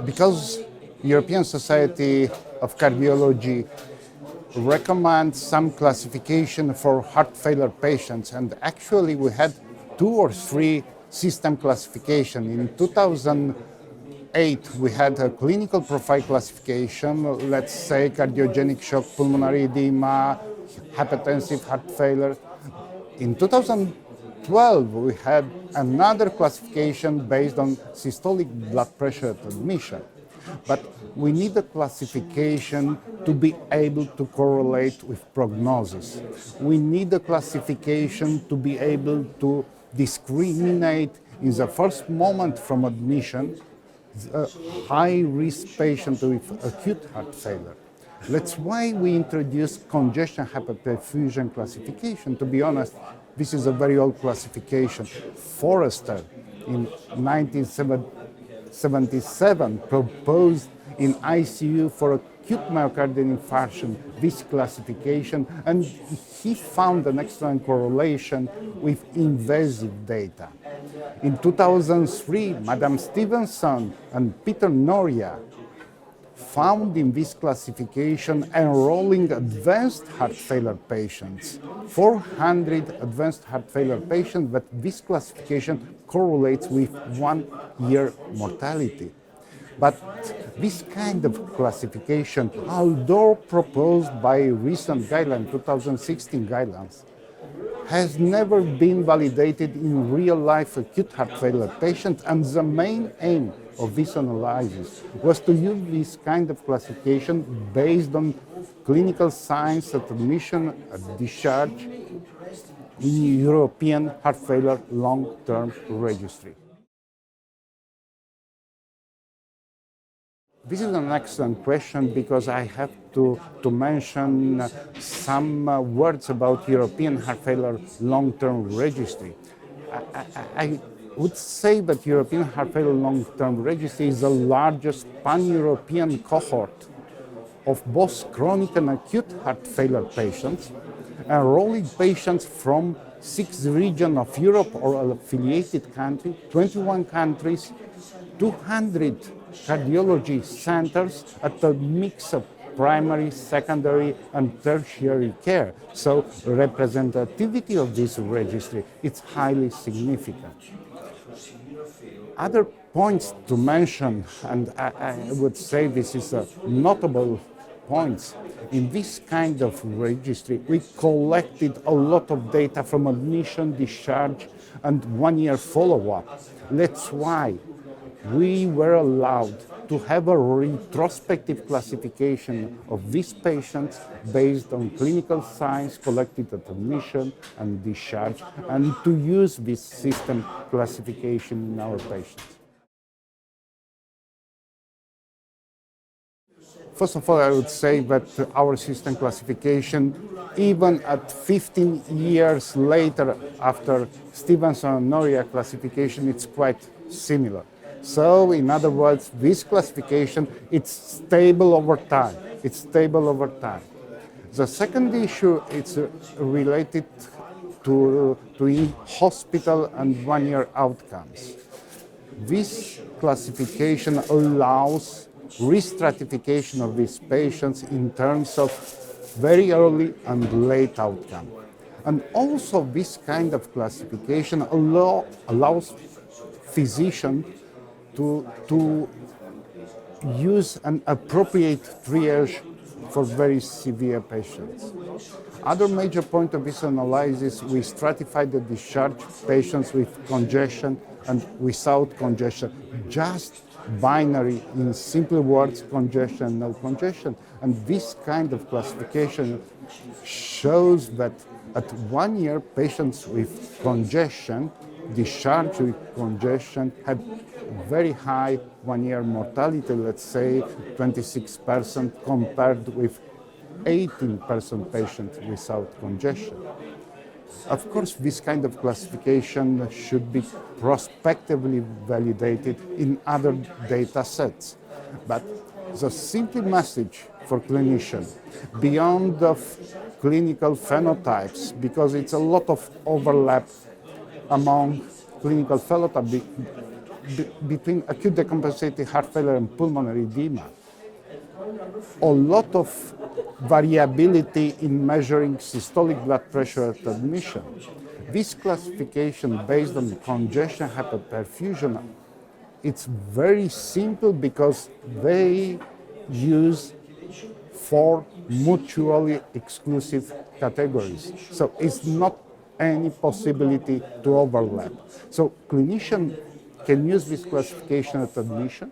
because European Society of Cardiology recommends some classification for heart failure patients, and actually we had 2 or 3 system classification. In 2008 we had a clinical profile classification, let's say cardiogenic shock, pulmonary edema, hypertensive heart failure. In 2012 we had another classification based on systolic blood pressure at admission. But we need a classification to be able to correlate with prognosis. We need a classification to be able to discriminate in the first moment from admission a high-risk patient with acute heart failure. That's why we introduced congestion hyperperfusion classification. To be honest, this is a very old classification. Forrester in 1977 proposed in ICU for acute myocardial infarction this classification, and he found an excellent correlation with invasive data. In 2003, Madame Stevenson and Peter Noria found in this classification enrolling advanced heart failure patients, 400 advanced heart failure patients, but this classification correlates with 1-year mortality. But this kind of classification, although proposed by recent guidelines, 2016 guidelines, has never been validated in real-life acute heart failure patients, and the main aim of this analysis was to use this kind of classification based on clinical signs at admission and discharge in European Heart Failure Long-Term Registry. This is an excellent question because I have to mention some words about European Heart Failure Long-Term Registry. I would say that European Heart Failure Long-Term Registry is the largest pan-European cohort of both chronic and acute heart failure patients, enrolling patients from 6 regions of Europe or affiliated countries, 21 countries, 200 cardiology centers at a mix of primary, secondary, and tertiary care. So representativity of this registry is highly significant. Other points to mention, and I would say this is a notable point, in this kind of registry we collected a lot of data from admission, discharge, and 1-year follow-up. That's why we were allowed to have a retrospective classification of these patients based on clinical signs collected at admission and discharge, and to use this system classification in our patients. First of all, I would say that our system classification, even at 15 years later after Stevenson and Noria classification, it's quite similar. So, in other words, this classification, it's stable over time. It's stable over time. The second issue is related to in-hospital and 1-year outcomes. This classification allows re-stratification of these patients in terms of very early and late outcome. And also this kind of classification allows physicians to use an appropriate triage for very severe patients. Other major point of this analysis, we stratified the discharge patients with congestion and without congestion, just binary, in simple words, congestion, no congestion. And this kind of classification shows that at 1 year, patients with congestion, discharged with congestion, had very high 1-year mortality, let's say 26%, compared with 18% patients without congestion. Of course, this kind of classification should be prospectively validated in other data sets. But the simple message for clinicians, beyond the clinical phenotypes, because it's a lot of overlap among clinical phenotypes between acute decompensated heart failure and pulmonary edema. A lot of variability in measuring systolic blood pressure at admission. This classification based on congestion hyperperfusion, it's very simple because they use 4 mutually exclusive categories. So it's not any possibility to overlap. So clinician can use this classification at admission.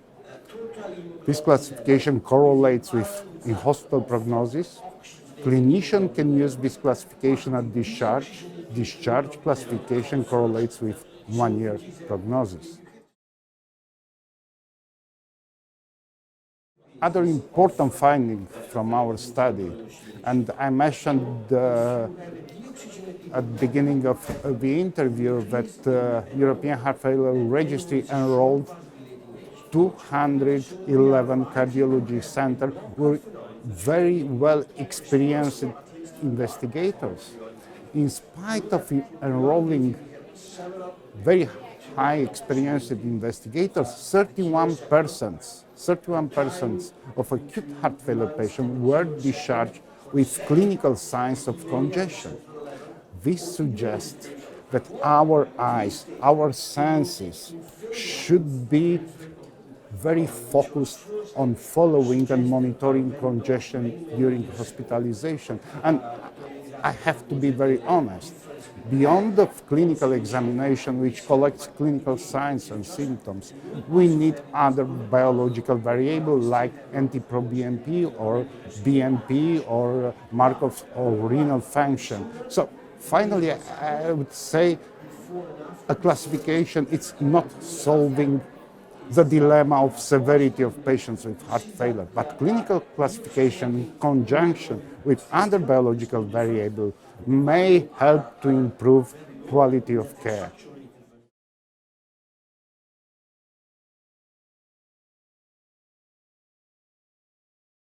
This classification correlates with in-hospital prognosis. Clinician can use this classification at discharge. Discharge classification correlates with 1-year prognosis. Other important finding from our study, and I mentioned at the beginning of the interview that European Heart Failure Registry enrolled 211 cardiology centers were very well experienced investigators. In spite of enrolling very high experienced investigators, 31% of acute heart failure patients were discharged with clinical signs of congestion. This suggests that our eyes, our senses should be very focused on following and monitoring congestion during hospitalization. And I have to be very honest, beyond the clinical examination, which collects clinical signs and symptoms, we need other biological variables like NT-proBNP or BNP or Markov or renal function. So finally, I would say a classification, it's not solving the dilemma of severity of patients with heart failure, but clinical classification in conjunction with other biological variables may help to improve quality of care.